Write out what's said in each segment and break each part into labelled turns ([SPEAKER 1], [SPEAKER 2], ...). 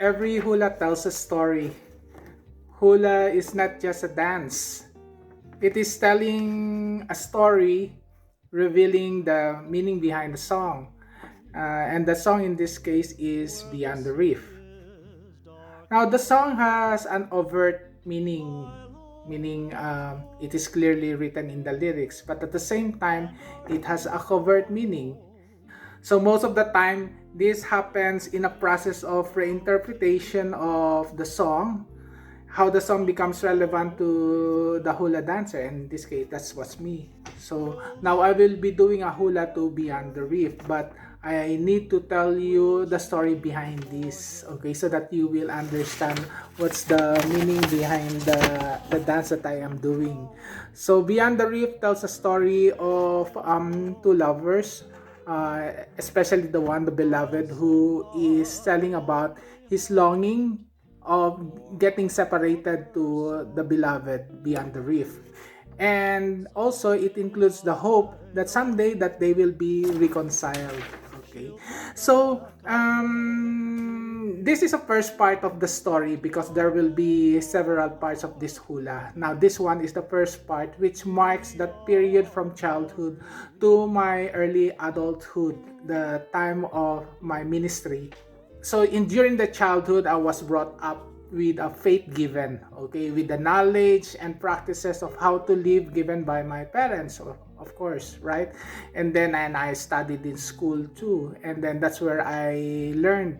[SPEAKER 1] Every hula tells a story. Hula is not just a dance. It is telling a story, revealing the meaning behind the song. And the song in this case is Beyond the Reef. Now, the song has an overt meaning it is clearly written in the lyrics, but at the same time, it has a covert meaning. So most of the time, this happens in a process of reinterpretation of the song, how the song becomes relevant to the hula dancer. And in this case, that's what's me. So now I will be doing a hula to Beyond the Reef, but I need to tell you the story behind this, okay, so that you will understand what's the meaning behind the dance that I am doing. So Beyond the Reef tells a story of two lovers, especially the beloved, who is telling about his longing of getting separated to the beloved beyond the reef. And also it includes the hope that someday that they will be reconciled. Okay, so this is a first part of the story because there will be several parts of this hula. Now this one is the first part, which marks that period from childhood to my early adulthood, the time of my ministry. So in during the childhood, I was brought up with a faith given, okay, with the knowledge and practices of how to live given by my parents, of course, right? And then and I studied in school too, and then that's where I learned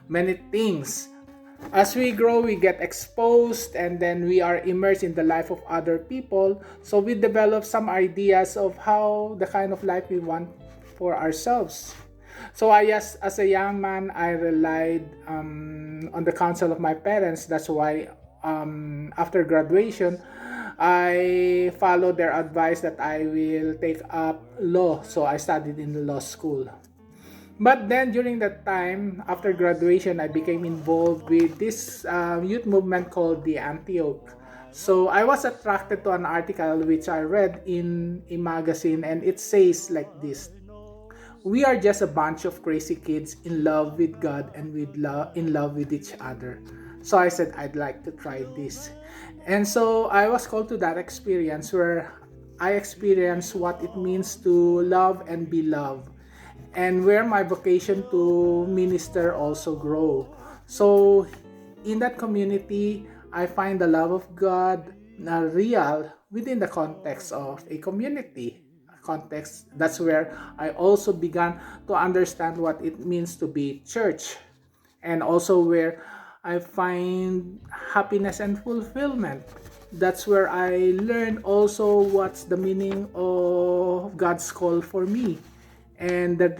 [SPEAKER 1] many things. As we grow, we get exposed, and then we are immersed in the life of other people, so we develop some ideas of how the kind of life we want for ourselves. So as a young man, I relied on the counsel of my parents. That's why after graduation, I followed their advice that I will take up law. So I studied in the law school. But then during that time, after graduation, I became involved with this youth movement called the Antioch. So I was attracted to an article which I read in a magazine, and it says like this: we are just a bunch of crazy kids in love with God and in love with each other. So I said I'd like to try this. And so I was called to that experience where I experienced what it means to love and be loved, and where my vocation to minister also grow. So in that community, I find the love of God real within the context of a community context. That's where I also began to understand what it means to be church, and also where I find happiness and fulfillment. That's where I learned also what's the meaning of God's call for me, and that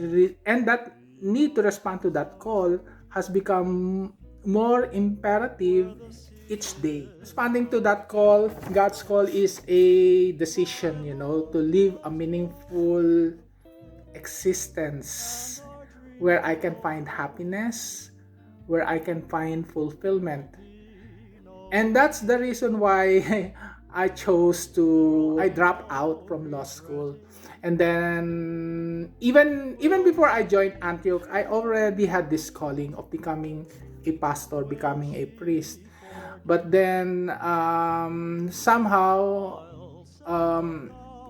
[SPEAKER 1] need to respond to that call has become more imperative each day. Responding to that call, God's call is a decision, to live a meaningful existence where I can find happiness, where I can find fulfillment. And that's the reason why I dropped out from law school. And then even before I joined Antioch, I already had this calling of becoming a pastor, becoming a priest. But then somehow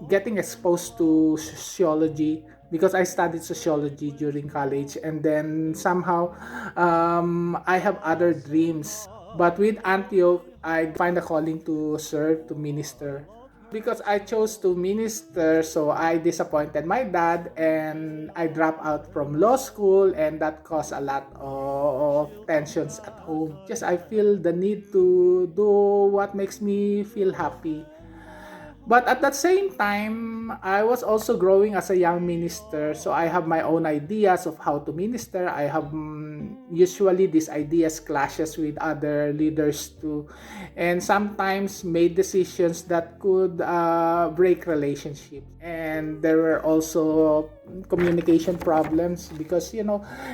[SPEAKER 1] getting exposed to sociology, because I studied sociology during college, and then somehow I have other dreams. But with Antioch, I find a calling to serve, to minister. Because I chose to minister, so I disappointed my dad and I dropped out from law school, and that caused a lot of tensions at home. Just I feel the need to do what makes me feel happy. But at that same time, I was also growing as a young minister, so I have my own ideas of how to minister. I have usually these ideas clashes with other leaders too, and sometimes made decisions that could break relationships. And there were also communication problems because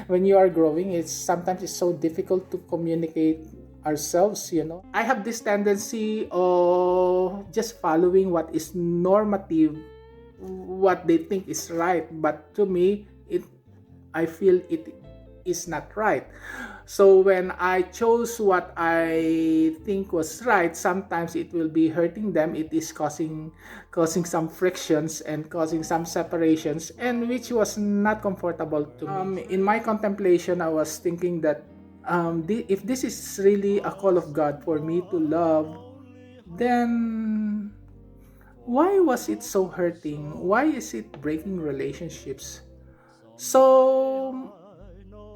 [SPEAKER 1] when you are growing, it's so difficult to communicate ourselves. I have this tendency of just following what is normative, what they think is right, but to me, I feel is not right. So when I chose what I think was right, sometimes it will be hurting them. It is causing some frictions and causing some separations, and which was not comfortable to me. In my contemplation, I was thinking that if this is really a call of God for me to love, then why was it so hurting? Why is it breaking relationships? So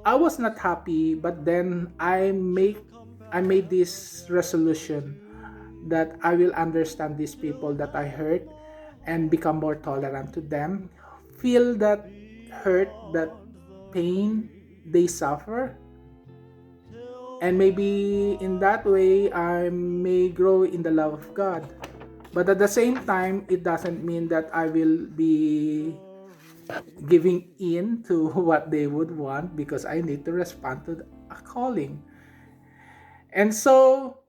[SPEAKER 1] I was not happy, but then I made this resolution that I will understand these people that I hurt and become more tolerant to them. Feel that hurt, that pain they suffer, and maybe in that way I may grow in the love of God. But at the same time, it doesn't mean that I will be giving in to what they would want, because I need to respond to a calling. And so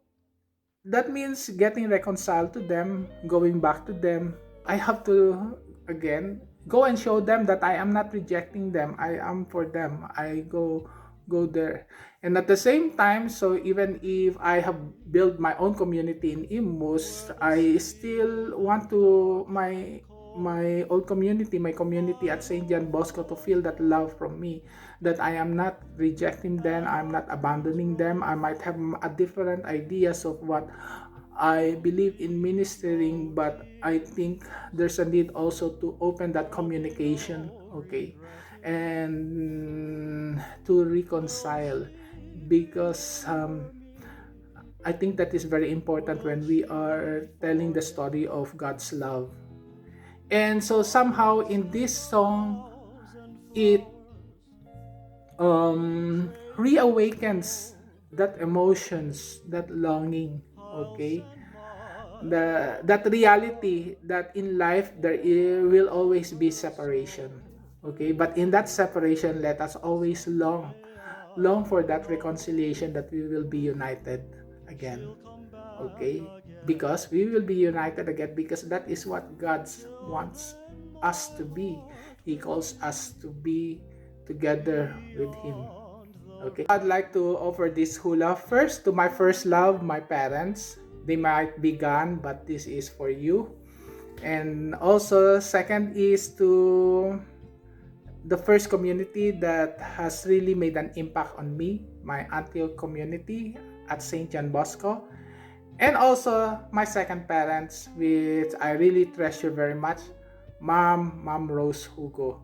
[SPEAKER 1] that means getting reconciled to them, going back to them. I have to again go and show them that I am not rejecting them. I am for them. I go there. And at the same time, so even if I have built my own community in Imus, I still want to my old community, my community at St. John Bosco, to feel that love from me, that I am not rejecting them, I'm not abandoning them. I might have a different ideas of what I believe in ministering, but I think there's a need also to open that communication, okay, and to reconcile, because I think that is very important when we are telling the story of God's love. And so somehow in this song, it reawakens that emotions, that longing, okay, that reality that in life will always be separation, okay, but in that separation, let us always long for that reconciliation, that we will be united again, okay, because we will be united again, because that is what God wants us to be. He calls us to be together with Him, okay. I'd like to offer this hula first to my first love, my parents. They might be gone, but this is for you. And also second is to the first community that has really made an impact on me, my Antioch community at St. John Bosco. And also my second parents, which I really treasure very much, Mom Rose Hugo.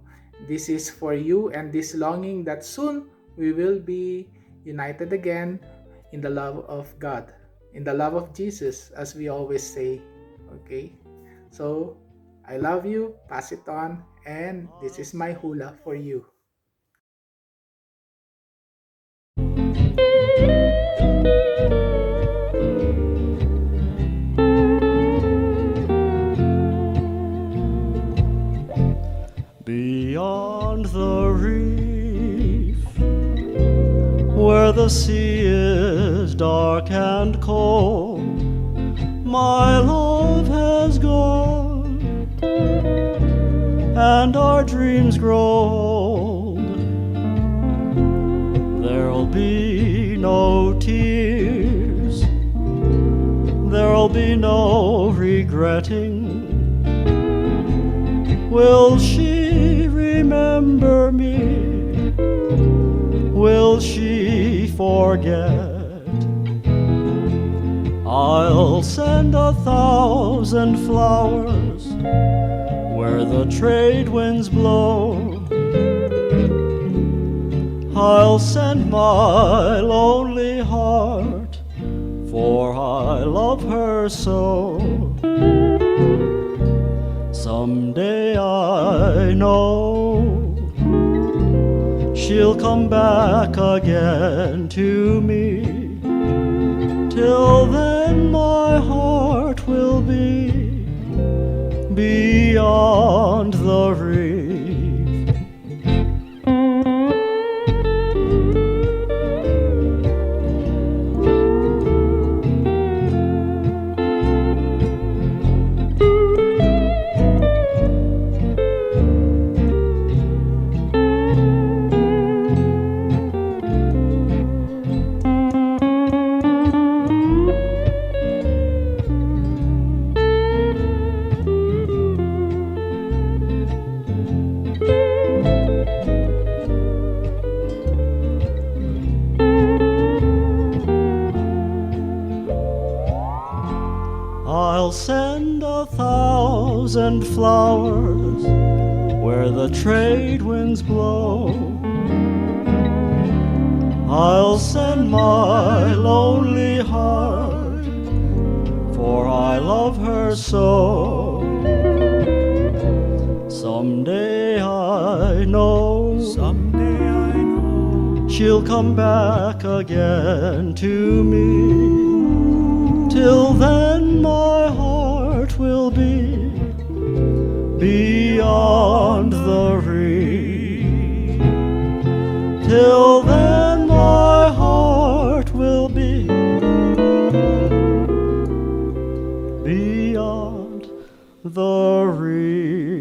[SPEAKER 1] This is for you, and this longing that soon we will be united again in the love of God, in the love of Jesus, as we always say. Okay? So, I love you, pass it on, and this is my hula for you.
[SPEAKER 2] Beyond the reef, where the sea is dark and cold, my love has gone, and our dreams grow old. There'll be no tears, there'll be no regretting. Will she remember me? Will she forget? I'll send 1,000 flowers where the trade winds blow. I'll send my lonely heart, for I love her so. Someday I know she'll come back again to me. Till then my heart will be beyond the reef. I'll send 1,000 flowers where the trade winds blow. I'll send my lonely heart, for I love her so. Someday I know, she'll come back again to me. Till then my heart will be beyond the reef. Till then my heart will be beyond the reef.